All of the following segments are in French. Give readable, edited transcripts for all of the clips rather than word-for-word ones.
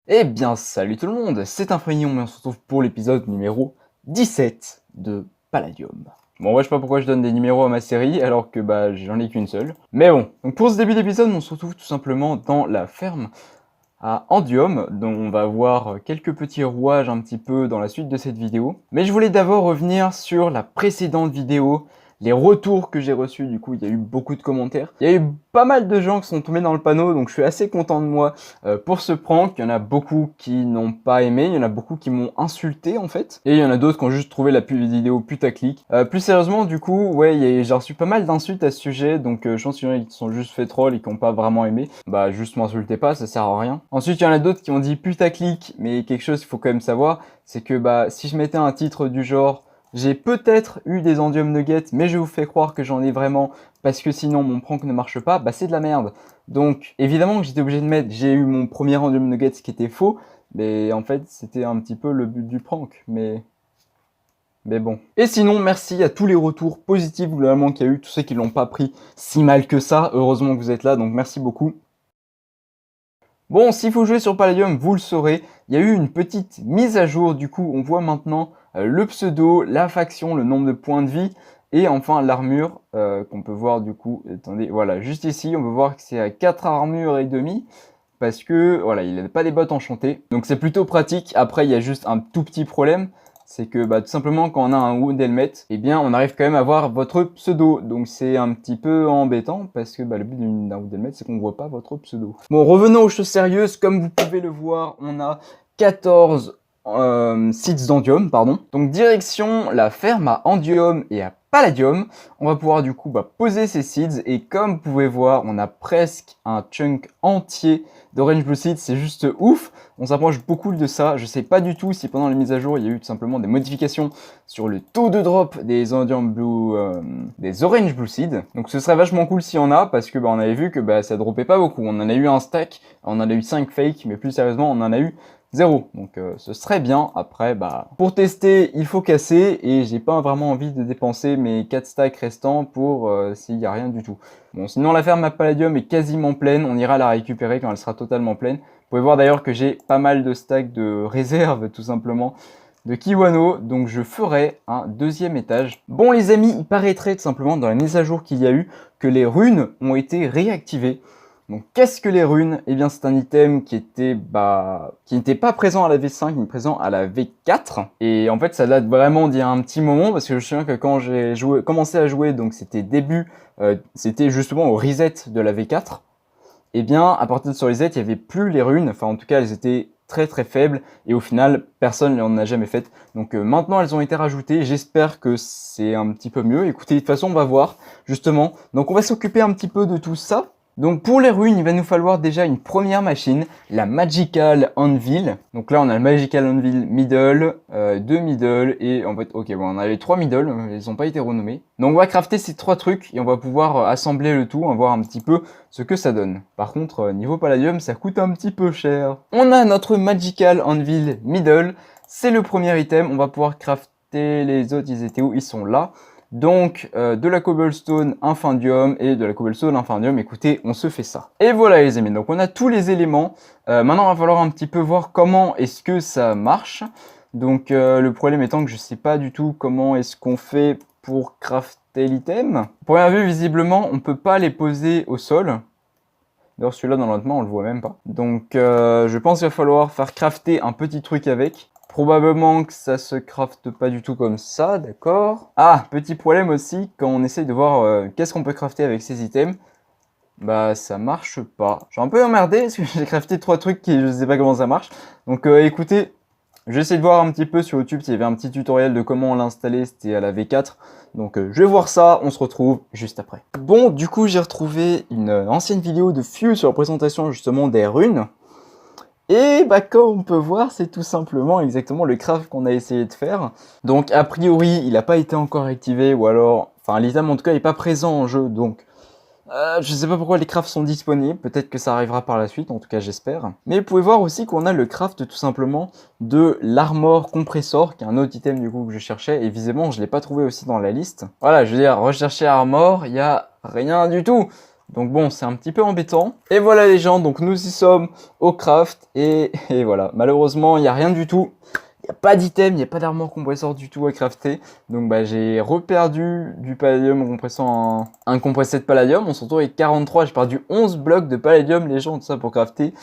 Eh bien, salut tout le monde, c'est Infinion, mais on se retrouve pour l'épisode numéro 17 de Palladium. Bon, ouais, je sais pas pourquoi je donne des numéros à ma série, alors que j'en ai qu'une seule. Mais bon, donc pour ce début d'épisode, on se retrouve tout simplement dans la ferme à Andium, dont on va voir quelques petits rouages un petit peu dans la suite de cette vidéo. Mais je voulais d'abord revenir sur la précédente vidéo, les retours que j'ai reçus. Du coup, il y a eu beaucoup de commentaires. Il y a eu pas mal de gens qui sont tombés dans le panneau, donc je suis assez content de moi pour ce prank. Il y en a beaucoup qui n'ont pas aimé, il y en a beaucoup qui m'ont insulté en fait, et il y en a d'autres qui ont juste trouvé la vidéo putaclic. Plus sérieusement, du coup, ouais, j'ai reçu pas mal d'insultes à ce sujet, donc je pense qu'il y en a qui sont juste fait troll et qui n'ont pas vraiment aimé. Bah juste m'insultez pas, ça sert à rien. Ensuite, il y en a d'autres qui ont dit putaclic, mais quelque chose qu'il faut quand même savoir, c'est que si je mettais un titre du genre j'ai peut-être eu des Endium Nuggets, mais je vous fais croire que j'en ai vraiment, parce que sinon mon prank ne marche pas, c'est de la merde. Donc évidemment que j'étais obligé de mettre j'ai eu mon premier Endium Nuggets qui était faux, mais en fait c'était un petit peu le but du prank, mais bon. Et sinon, merci à tous les retours positifs globalement qu'il y a eu, tous ceux qui l'ont pas pris si mal que ça, heureusement que vous êtes là, donc merci beaucoup. Bon, s'il faut jouer sur Palladium, vous le saurez, il y a eu une petite mise à jour, du coup on voit maintenant le pseudo, la faction, le nombre de points de vie, et enfin l'armure, qu'on peut voir du coup, attendez, voilà, juste ici, on peut voir que c'est à 4 armures et demi, parce que, voilà, il n'a pas des bottes enchantées, donc c'est plutôt pratique. Après, il y a juste un tout petit problème, c'est que tout simplement quand on a un wound helmet, eh bien on arrive quand même à voir votre pseudo, donc c'est un petit peu embêtant parce que le but d'un wound helmet c'est qu'on ne voit pas votre pseudo. Bon, revenons aux choses sérieuses, comme vous pouvez le voir, on a 14 seeds d'Andium, pardon. Donc direction la ferme à Andium et à Palladium, on va pouvoir du coup poser ces seeds, et comme vous pouvez voir, on a presque un chunk entier d'Orange Blue Seeds, c'est juste ouf. On s'approche beaucoup de ça. Je sais pas du tout si pendant les mises à jour il y a eu tout simplement des modifications sur le taux de drop des Endium Blue, des Orange Blue Seeds. Donc ce serait vachement cool s'il y en a, parce que on avait vu que ça droppait pas beaucoup. On en a eu un stack, on en a eu 5 fakes, mais plus sérieusement on en a eu 0. Donc ce serait bien. Après, pour tester, il faut casser, et j'ai pas vraiment envie de dépenser mes 4 stacks restants pour s'il y a rien du tout. Bon, sinon la ferme à Palladium est quasiment pleine, on ira la récupérer quand elle sera totalement pleine. Vous pouvez voir d'ailleurs que j'ai pas mal de stacks de réserve, tout simplement, de Kiwano, donc je ferai un deuxième étage. Bon les amis, il paraîtrait tout simplement dans la mise à jour qu'il y a eu que les runes ont été réactivées. Donc qu'est-ce que les runes? Eh bien c'est un item qui était qui n'était pas présent à la V5 mais présent à la V4. Et en fait ça date vraiment d'il y a un petit moment, parce que je me souviens que quand j'ai commencé à jouer, donc c'était c'était justement au reset de la V4. Et bien à partir de ce reset il n'y avait plus les runes, enfin en tout cas elles étaient très très faibles, et au final personne n'en a jamais fait. Donc maintenant elles ont été rajoutées, j'espère que c'est un petit peu mieux. Écoutez, de toute façon on va voir justement. Donc on va s'occuper un petit peu de tout ça. Donc pour les runes, il va nous falloir déjà une première machine, la Magical Anvil. Donc là on a le Magical Anvil Middle, 2 Middle, et en fait, ok, bon, on a les 3 Middle, ils n'ont pas été renommés. Donc on va crafter ces 3 trucs, et on va pouvoir assembler le tout, on va voir un petit peu ce que ça donne. Par contre, niveau Palladium, ça coûte un petit peu cher. On a notre Magical Anvil Middle, c'est le premier item, on va pouvoir crafter les autres, ils étaient où? Ils sont là. Donc de la cobblestone infundium et de la cobblestone infundium, écoutez, on se fait ça. Et voilà les amis, donc on a tous les éléments. Maintenant il va falloir un petit peu voir comment est-ce que ça marche. Donc le problème étant que je sais pas du tout comment est-ce qu'on fait pour crafter l'item. Première vue, visiblement on peut pas les poser au sol. D'ailleurs celui-là dans l'autre main on le voit même pas. Donc je pense qu'il va falloir faire crafter un petit truc avec. Probablement que ça se crafte pas du tout comme ça, d'accord. Ah, petit problème aussi, quand on essaye de voir qu'est-ce qu'on peut crafter avec ces items, ça marche pas. Je suis un peu emmerdé parce que j'ai crafté 3 trucs qui je sais pas comment ça marche. Donc écoutez, je vais essayer de voir un petit peu sur YouTube s'il y avait un petit tutoriel de comment l'installer, c'était à la V4. Donc je vais voir ça, on se retrouve juste après. Bon, du coup j'ai retrouvé une ancienne vidéo de Fuse sur la présentation justement des runes. Et comme on peut voir, c'est tout simplement exactement le craft qu'on a essayé de faire. Donc a priori, il n'a pas été encore activé, ou alors... Enfin, l'item en tout cas n'est pas présent en jeu, donc... je sais pas pourquoi les crafts sont disponibles, peut-être que ça arrivera par la suite, en tout cas j'espère. Mais vous pouvez voir aussi qu'on a le craft tout simplement de l'armor compressor, qui est un autre item du coup que je cherchais, et visiblement je l'ai pas trouvé aussi dans la liste. Voilà, je veux dire, rechercher armor, il n'y a rien du tout. Donc bon, c'est un petit peu embêtant. Et voilà les gens, donc nous y sommes au craft. Et voilà, malheureusement, il n'y a rien du tout. Il n'y a pas d'item, il n'y a pas d'armure compresseur du tout à crafter. Donc bah, j'ai reperdu du palladium en compressant un compressé de palladium. On se retrouve avec 43, j'ai perdu 11 blocs de palladium les gens, tout ça pour crafter.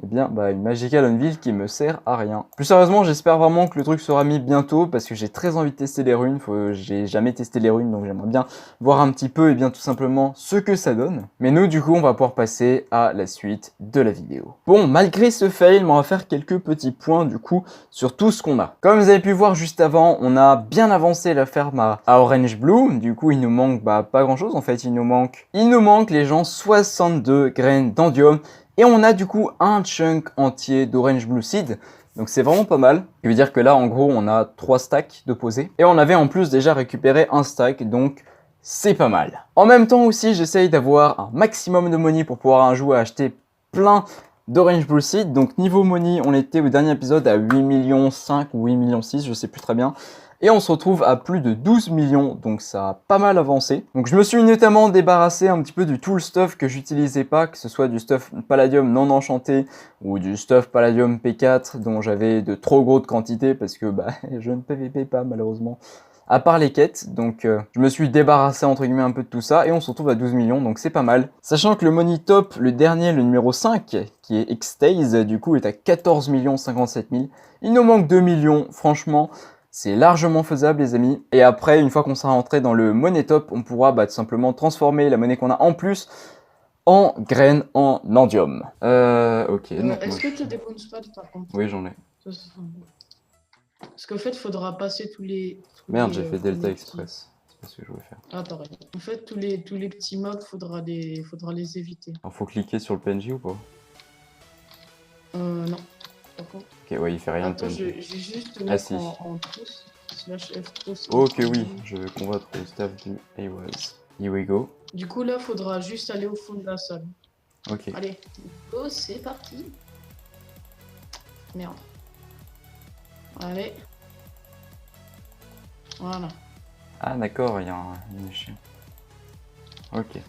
Eh bien, bah, une Magical Anvil qui me sert à rien. Plus sérieusement, j'espère vraiment que le truc sera mis bientôt parce que j'ai très envie de tester les runes. J'ai jamais testé les runes, donc j'aimerais bien voir un petit peu et bien tout simplement ce que ça donne. Mais nous, du coup, on va pouvoir passer à la suite de la vidéo. Bon, malgré ce fail, on va faire quelques petits points du coup sur tout ce qu'on a. Comme vous avez pu voir juste avant, on a bien avancé la ferme à Orange Blue. Du coup, il nous manque pas grand chose en fait. Il nous manque les gens 62 graines d'Andium. Et on a du coup un chunk entier d'Orange Blue Seed. Donc c'est vraiment pas mal. Ce qui veut dire que là, en gros, on a 3 stacks de posés. Et on avait en plus déjà récupéré un stack, donc c'est pas mal. En même temps aussi, j'essaye d'avoir un maximum de money pour pouvoir un jour acheter plein d'Orange Blue Seed. Donc niveau money, on était au dernier épisode à 8 millions 5 ou 8 millions 6, je sais plus très bien. Et on se retrouve à plus de 12 millions, donc ça a pas mal avancé. Donc je me suis notamment débarrassé un petit peu du tool stuff que j'utilisais pas, que ce soit du stuff Palladium non enchanté ou du stuff Palladium P4 dont j'avais de trop grosses quantités parce que je ne PVP pas malheureusement. À part les quêtes, donc je me suis débarrassé entre guillemets un peu de tout ça et on se retrouve à 12 millions, donc c'est pas mal. Sachant que le money top, le dernier, le numéro 5, qui est Xtaze, du coup est à 14 57 000. Il nous manque 2 millions, franchement. C'est largement faisable les amis. Et après, une fois qu'on sera rentré dans le money top, on pourra tout simplement transformer la monnaie qu'on a en plus en graines en Nandium. Ok. Est-ce que tu as des bonus pads par contre? Oui, j'en ai. Parce qu'en fait, il faudra passer tous les... Merde, j'ai fait Delta Express. C'est pas ce que je voulais faire. Ah, pareil. En fait, tous les petits mobs, faudra les éviter. Alors, faut cliquer sur le PNJ ou pas? Non. Par contre... Ok, ouais, il fait rien. Attends, de PNJ. j'ai juste te mettre en trousse. /F trousse. Ok, oui, je vais combattre le staff du AWAS. Here we go. Du coup, là, faudra juste aller au fond de la salle. Ok. Allez, go, c'est parti. Merde. Allez. Voilà. Ah, d'accord, il y a une échelle. Ok.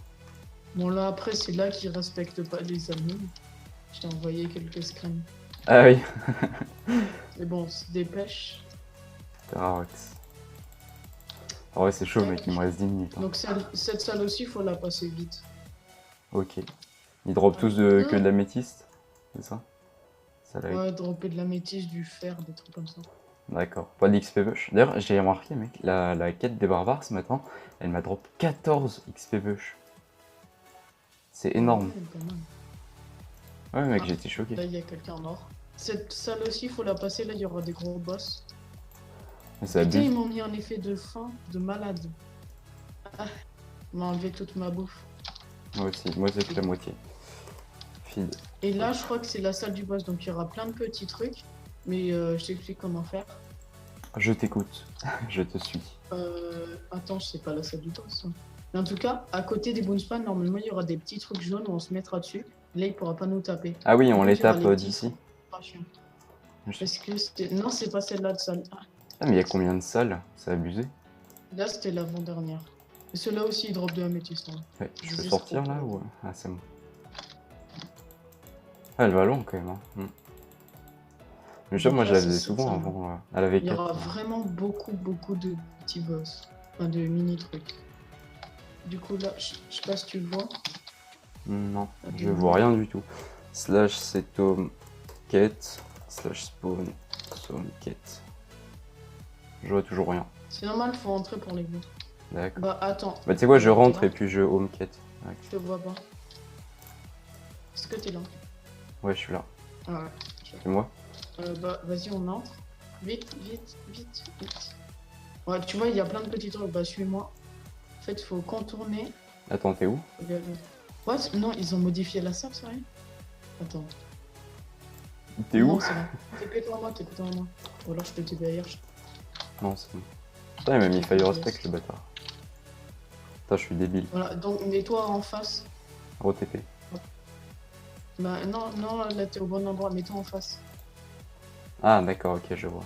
Bon, là, après, c'est là qu'ils respectent pas les amis. Je t'ai envoyé quelques screens. Ah oui. Mais bon, on se dépêche. Terrarox. Ah ouais, c'est chaud, mec, il me reste 10 minutes. Hein. Donc, cette salle aussi, faut la passer vite. Ok. Ils drop tous que de la métiste, c'est ça? Ouais, dropper de la métisse, du fer, des trucs comme ça. D'accord. Pas d'XP bush. D'ailleurs, j'ai remarqué, mec, la quête des barbares ce matin, elle m'a drop 14 XP bush. C'est énorme. Ouais, mec, j'étais choqué. Là, il y a quelqu'un mort. Cette salle aussi, faut la passer. Là, il y aura des gros boss. Putain, ils m'ont mis un effet de faim de malade. Ah, ils m'ont enlevé toute ma bouffe. Moi aussi, moi c'est que la moitié. Feed. Et là, je crois que c'est la salle du boss, donc il y aura plein de petits trucs. Mais je t'explique comment faire. Je t'écoute, je te suis. Attends, c'est pas la salle du boss. Hein. Mais en tout cas, à côté des bonus pads, normalement, il y aura des petits trucs jaunes où on se mettra dessus. Là, il pourra pas nous taper. Ah oui, on les tape d'ici. Parce que non, c'est pas celle-là de salle. Ah, mais il y a combien de salles? C'est abusé. Là, c'était l'avant-dernière. Et ceux-là aussi, ils drop de la métisse. Hein. Ouais, je peux sortir là ou... Ah, c'est bon. Ah, elle va long quand même. Hein. Mais je sais, moi je la faisais souvent avant à la V4. Il y aura vraiment beaucoup de petits boss. Enfin, de mini trucs. Du coup, là, je sais pas si tu le vois. Non, je vois rien du tout. Slash setom quête, slash spawn, quête. Je vois toujours rien. C'est normal, faut rentrer pour les voir. D'accord. Bah, attends. Bah, tu sais quoi, je rentre et puis je home quête. Ouais. Je te vois pas. Est-ce que t'es là? Ouais, je suis là. Ah ouais. C'est moi? Bah, vas-y, on entre. Vite. Ouais, tu vois, il y a plein de petits trucs. Bah, suis-moi. En fait, il faut contourner. Attends, t'es où? What? Non, ils ont modifié la salle, sérieux? Attends. T'es où? T'es pété en moi. Ou alors je peux t'aider ailleurs. Non, c'est bon. Putain, il m'a mis fire respect, le bâtard. Putain, je suis débile. Voilà, donc mets-toi en face. OTP. Bah non, là t'es au bon endroit, mets-toi en face. Ah d'accord, ok, je vois.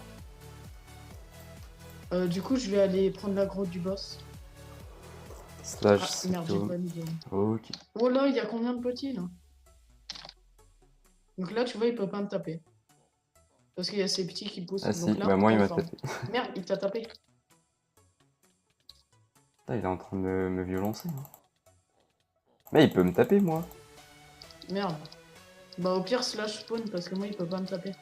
Du coup, je vais aller prendre la grotte du boss. Slash Ah merde, j'ai Seto. pas mis de... Ok. Oh là, il y a combien de petits là? Donc là, tu vois, il peut pas me taper. Parce qu'il y a ces petits qui poussent. Ah Donc si, là, bah moi on il le m'a forme. tapé. Merde, il t'a tapé. Ah, il est en train de me violencer. Hein. Mais il peut me taper moi. Merde. Bah au pire, slash spawn parce que moi, il peut pas me taper.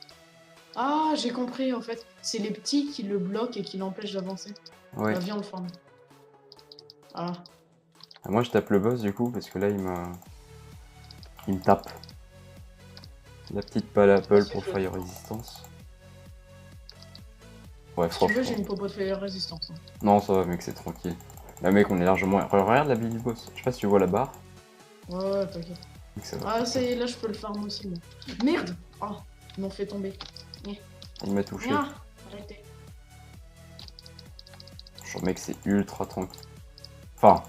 Ah, j'ai compris en fait. C'est les petits qui le bloquent et qui l'empêchent d'avancer. Ouais. Bah viens, on le forme. Ah. Ah, moi je tape le boss du coup parce que là il me tape. La petite pale Apple Vas-y, pour fais. Fire Resistance. Ouais, Si tu veux, j'ai franchement. une popo de fire résistance. Hein. Non, ça va, mec, c'est tranquille. Là, mec, on est largement. Regarde la bille du boss. Je sais pas si tu vois la barre. Ouais, t'inquiète. Mec, ça va. Ah, ça y est, là, je peux le farm aussi, moi. Merde. Ah, ils m'ont fait tomber. Il m'a touché. Ah, arrêtez. Genre, mec, c'est ultra tranquille. Enfin,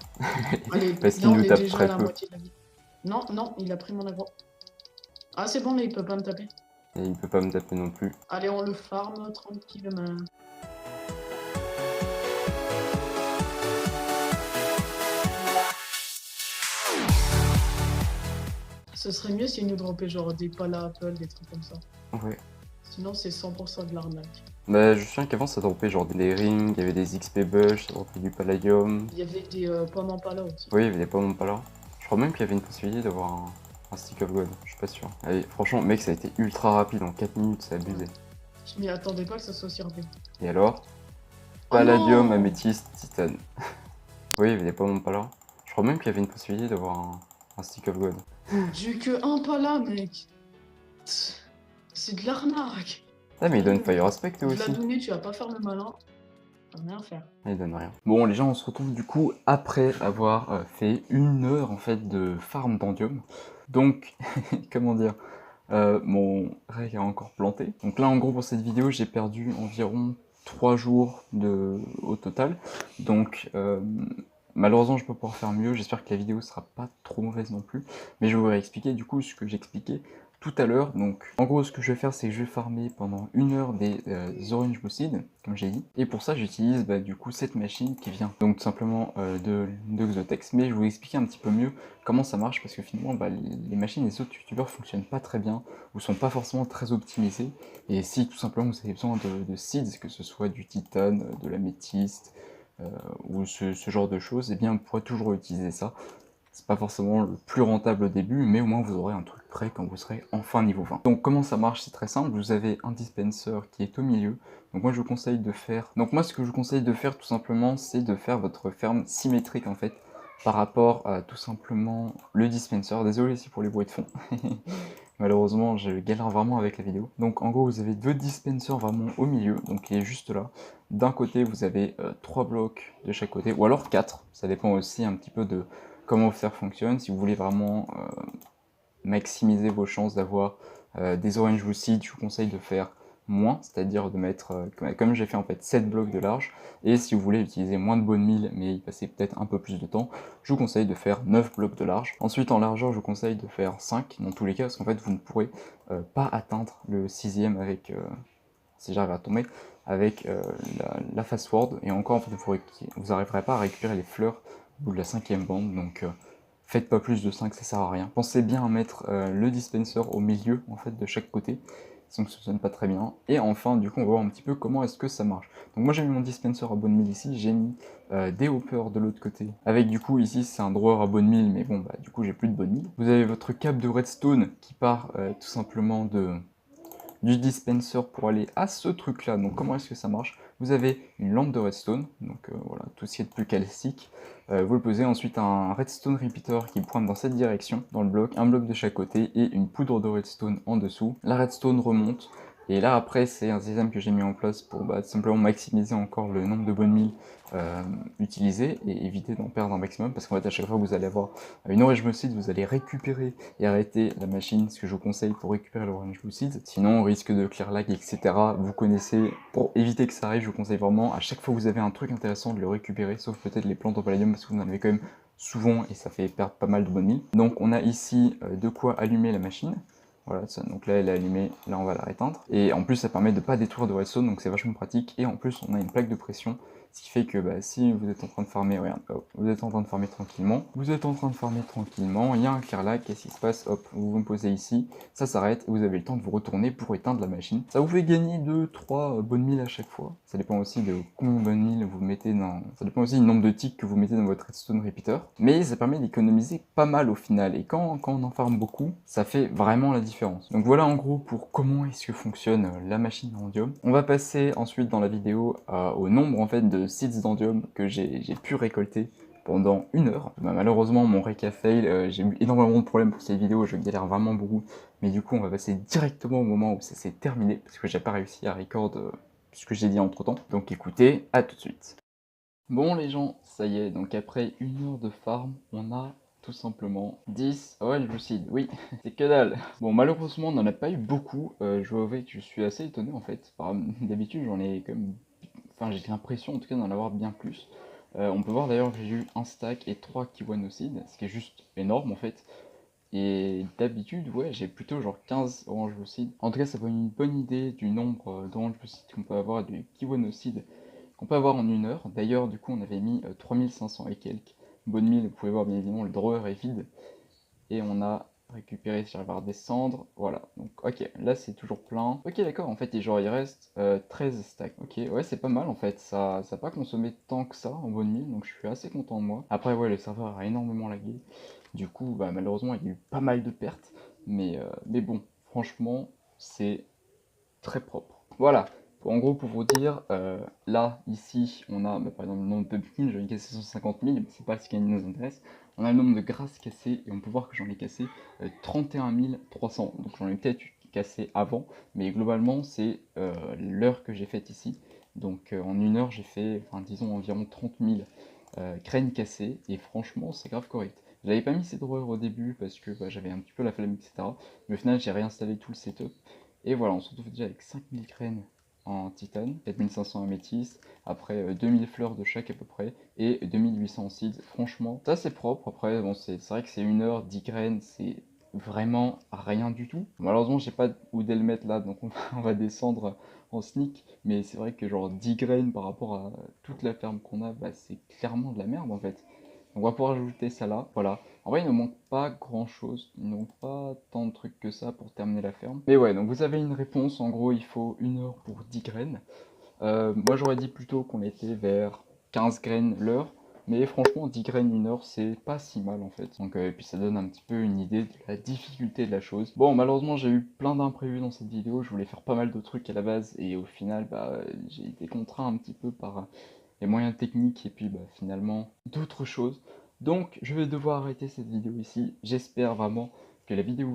Allez, parce là, qu'il on nous est tape déjà à très la peu. moitié de la vie. Non, non, il a pris mon aggro. Ah, c'est bon, là, il peut pas me taper. Et il peut pas me taper non plus. Allez, on le farm tranquillement. Ce serait mieux s'il nous dropait genre des pala Apple, des trucs comme ça. Ouais. Sinon, c'est 100% de l'arnaque. Bah, je me souviens qu'avant, ça dropait genre des rings, il y avait des XP bush, ça dropait du palladium. Il y avait des pommes en pala aussi. Oui, il y avait des pommes pas là. Je crois même qu'il y avait une possibilité d'avoir un stick of god. Je suis pas sûr. Allez, franchement, mec, ça a été ultra rapide. En 4 minutes, c'est abusé. Je m'y attendais pas que ça soit si rapide. Et alors? Oh Palladium, non! améthyste, titane. Oui, il y avait des pommes pas là. Je crois même qu'il y avait une possibilité d'avoir un stick of god. J'ai eu que un pala, mec! C'est de l'arnaque! Ah, mais il donne Fire Aspect aussi. Vladouné, tu vas pas faire le malin. Ça va rien faire. Ah, il donne rien. Bon, les gens, on se retrouve du coup après avoir fait 1 heure en fait de farm d'Andium. Donc, comment dire, mon reg a encore planté. Donc là, en gros, pour cette vidéo, j'ai perdu environ 3 jours au total. Donc, malheureusement, je peux pas pouvoir faire mieux. J'espère que la vidéo sera pas trop mauvaise non plus. Mais je vais vous réexpliquer du coup ce que j'expliquais tout à l'heure. Donc, en gros, ce que je vais faire, c'est que je vais farmer pendant 1 heure des Orange Boosted, comme j'ai dit. Et pour ça, j'utilise du coup cette machine qui vient donc tout simplement de Xotex. Mais je vais vous expliquer un petit peu mieux comment ça marche parce que finalement, les machines des autres youtubeurs fonctionnent pas très bien ou sont pas forcément très optimisées. Et si tout simplement vous avez besoin de seeds, que ce soit du titane, de l'améthyste, ou ce genre de choses, eh bien on pourrait toujours utiliser ça. C'est pas forcément le plus rentable au début, mais au moins vous aurez un truc prêt quand vous serez enfin niveau 20. Donc comment ça marche? C'est très simple, vous avez un dispenser qui est au milieu. Donc moi je vous conseille de faire... Donc moi ce que je vous conseille de faire tout simplement, c'est de faire votre ferme symétrique en fait, par rapport à tout simplement le dispenser. Désolé ici pour les bruits de fond. Malheureusement, je galère vraiment avec la vidéo. Donc en gros, vous avez 2 dispensers vraiment au milieu, donc il est juste là. D'un côté, vous avez 3 blocs de chaque côté, ou alors 4. Ça dépend aussi un petit peu de comment votre fer fonctionne. Si vous voulez vraiment maximiser vos chances d'avoir des orange lucid, je vous conseille de faire moins, c'est-à-dire de mettre, comme j'ai fait en fait, 7 blocs de large, et si vous voulez utiliser moins de bonne mille, mais y passer peut-être un peu plus de temps, je vous conseille de faire 9 blocs de large. Ensuite en largeur, je vous conseille de faire 5 dans tous les cas, parce qu'en fait vous ne pourrez pas atteindre le 6ème avec, si j'arrive à tomber, avec la fast forward, et encore en fait vous n'arriverez pas à récupérer les fleurs au bout de la 5ème bande, donc faites pas plus de 5, ça sert à rien. Pensez bien à mettre le dispenser au milieu en fait de chaque côté, sinon ça sonne pas très bien. Et enfin, du coup, on va voir un petit peu comment est-ce que ça marche. Donc moi j'ai mis mon dispenser à bonne mille ici, j'ai mis des hoppers de l'autre côté. Avec du coup ici c'est un drawer à bonne mille, mais bon bah du coup j'ai plus de bonne mille. Vous avez votre câble de redstone qui part tout simplement du dispenser pour aller à ce truc là. Donc comment est-ce que ça marche? Vous avez une lampe de redstone, donc voilà, tout ce qui est de plus classique. Vous le posez, ensuite un redstone repeater qui pointe dans cette direction, dans le bloc, un bloc de chaque côté et une poudre de redstone en dessous. La redstone remonte, et là après c'est un système que j'ai mis en place pour simplement maximiser encore le nombre de bonnes milles utilisées et éviter d'en perdre un maximum, parce qu'en fait à chaque fois que vous allez avoir une orange lucide, vous allez récupérer et arrêter la machine, ce que je vous conseille pour récupérer l'orange lucide. Sinon on risque de clear lag, etc. Vous connaissez, pour éviter que ça arrive, je vous conseille vraiment à chaque fois que vous avez un truc intéressant de le récupérer, sauf peut-être les plantes au palladium parce que vous en avez quand même souvent et ça fait perdre pas mal de bonnes milles. Donc on a ici de quoi allumer la machine. Voilà, ça, donc là elle est allumée, là on va la réteindre. Et en plus ça permet de pas détruire de redstone, donc c'est vachement pratique. Et en plus on a une plaque de pression Ce qui fait que bah, si vous êtes en train de farmer, regarde, hop, vous êtes en train de farmer tranquillement, il y a un clear lag, qu'est-ce qui se passe? Hop, vous vous posez ici, ça s'arrête, et vous avez le temps de vous retourner pour éteindre la machine. Ça vous fait gagner 2-3 bonnes milles à chaque fois. Ça dépend aussi de combien de bonnes milles vous mettez dans... Ça dépend aussi du nombre de ticks que vous mettez dans votre redstone repeater. Mais ça permet d'économiser pas mal au final, et quand on en farme beaucoup, ça fait vraiment la différence. Donc voilà en gros pour comment est-ce que fonctionne la machine d'Endium. On va passer ensuite dans la vidéo au nombre en fait de seeds d'Endium que j'ai pu récolter pendant 1 heure. Bah, malheureusement mon rec a fail, j'ai eu énormément de problèmes pour cette vidéo, je galère vraiment beaucoup, mais du coup on va passer directement au moment où ça s'est terminé, parce que j'ai pas réussi à record ce que j'ai dit entre temps. Donc écoutez, à tout de suite. Bon les gens, ça y est, donc après 1 heure de farm, on a tout simplement 10... Ah ouais, le lucide, oui, c'est que dalle. Bon, malheureusement, on n'en a pas eu beaucoup, je dois avouer que je suis assez étonné en fait. D'habitude, j'en ai quand même... Enfin, j'ai l'impression en tout cas d'en avoir bien plus. On peut voir d'ailleurs que j'ai eu 1 stack et 3 kiwanocides, ce qui est juste énorme en fait. Et d'habitude, ouais, j'ai plutôt genre 15 orange lucides. En tout cas, ça donne une bonne idée du nombre d'orange lucides qu'on peut avoir et de kiwanocides qu'on peut avoir en 1 heure. D'ailleurs, du coup, on avait mis 3500 et quelques bonnes milles. Vous pouvez voir, bien évidemment, le drawer est vide. Et on a récupéré, si j'arrive à redescendre. Voilà, donc ok, là c'est toujours plein. Ok, d'accord, en fait, genre, il reste 13 stacks. Ok, ouais, c'est pas mal en fait. Ça n'a pas consommé tant que ça en bonnes milles, donc je suis assez content de moi. Après, ouais, le serveur a énormément lagué. Du coup, bah, malheureusement, il y a eu pas mal de pertes. Mais bon, franchement, c'est très propre. Voilà, en gros pour vous dire, là, ici, on a bah, par exemple le nombre de pumpkins, j'en ai cassé 150 000, mais c'est pas ce qui nous intéresse. On a le nombre de grasses cassées, et on peut voir que j'en ai cassé 31 300, donc j'en ai peut-être cassé avant, mais globalement c'est l'heure que j'ai faite ici. Donc en 1 heure j'ai fait, enfin disons environ 30 000 graines cassées, et franchement c'est grave correct. J'avais pas mis ces drawers au début parce que bah, j'avais un petit peu la flemme, etc. Mais au final j'ai réinstallé tout le setup. Et voilà, on se retrouve déjà avec 5000 graines en titane, 4500 améthyste, après 2000 fleurs de chaque à peu près, et 2800 seeds. Franchement, ça c'est propre. Après, bon, c'est vrai que c'est 1 heure, 10 graines, c'est vraiment rien du tout. Malheureusement, j'ai pas où le mettre là, donc on va descendre en sneak. Mais c'est vrai que genre 10 graines par rapport à toute la ferme qu'on a, bah, c'est clairement de la merde en fait. On va pouvoir ajouter ça là, voilà. En vrai, il ne manque pas grand chose, il ne manque pas tant de trucs que ça pour terminer la ferme. Mais ouais, donc vous avez une réponse, en gros, il faut 1 heure pour 10 graines. Moi, j'aurais dit plutôt qu'on était vers 15 graines l'heure, mais franchement, 10 graines 1 heure, c'est pas si mal en fait. Donc, et puis ça donne un petit peu une idée de la difficulté de la chose. Bon, malheureusement, j'ai eu plein d'imprévus dans cette vidéo, je voulais faire pas mal de trucs à la base, et au final, bah, j'ai été contraint un petit peu par les moyens techniques et puis bah, finalement d'autres choses. Donc je vais devoir arrêter cette vidéo ici. J'espère vraiment que la vidéo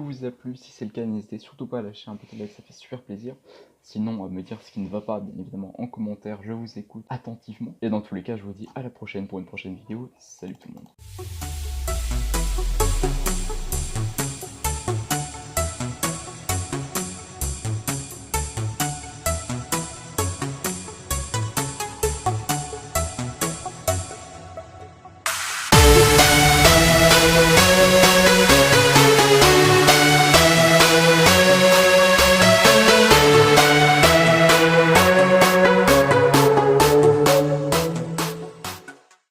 vous a plu. Si c'est le cas, n'hésitez surtout pas à lâcher un petit like, ça fait super plaisir. Sinon, à me dire ce qui ne va pas, bien évidemment, en commentaire, je vous écoute attentivement. Et dans tous les cas, je vous dis à la prochaine pour une prochaine vidéo. Salut tout le monde.